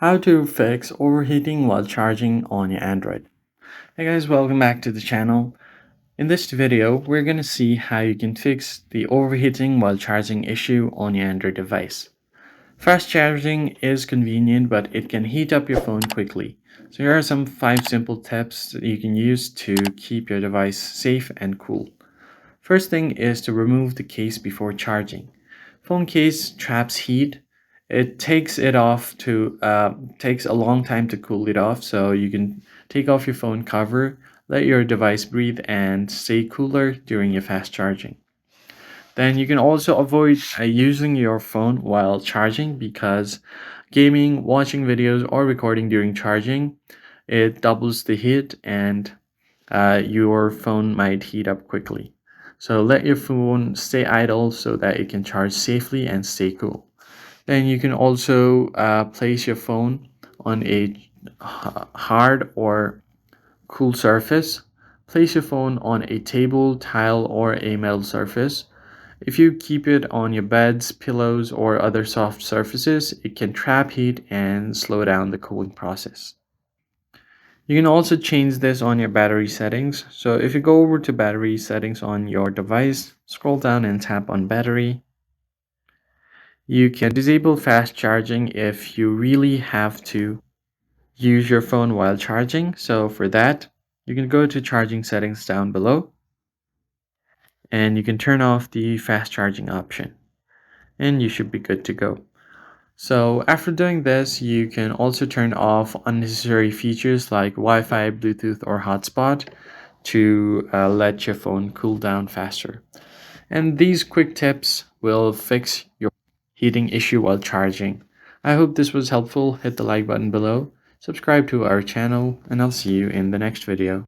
How to fix overheating while charging on your Android. Hey guys, welcome back to the channel. In this video, we're going to see how you can fix the overheating while charging issue on your Android device. Fast charging is convenient, but it can heat up your phone quickly. So here are some 5 simple tips that you can use to keep your device safe and cool. First thing is to remove the case before charging. Phone case traps heat. It takes a long time to cool it off, so you can take off your phone cover, let your device breathe, and stay cooler during your fast charging. Then you can also avoid using your phone while charging because gaming, watching videos, or recording during charging, it doubles the heat and your phone might heat up quickly. So let your phone stay idle so that it can charge safely and stay cool. Then you can also place your phone on a hard or cool surface. Place your phone on a table, tile, or a metal surface. If you keep it on your beds, pillows, or other soft surfaces, it can trap heat and slow down the cooling process. You can also change this on your battery settings. So if you go over to battery settings on your device, scroll down and tap on battery. You can disable fast charging if you really have to use your phone while charging. So for that, you can go to charging settings down below and you can turn off the fast charging option and you should be good to go. So after doing this, you can also turn off unnecessary features like Wi-Fi, Bluetooth, or hotspot to let your phone cool down faster. And these quick tips will fix your heating issue while charging. I hope this was helpful. Hit the like button below, subscribe to our channel, and I'll see you in the next video.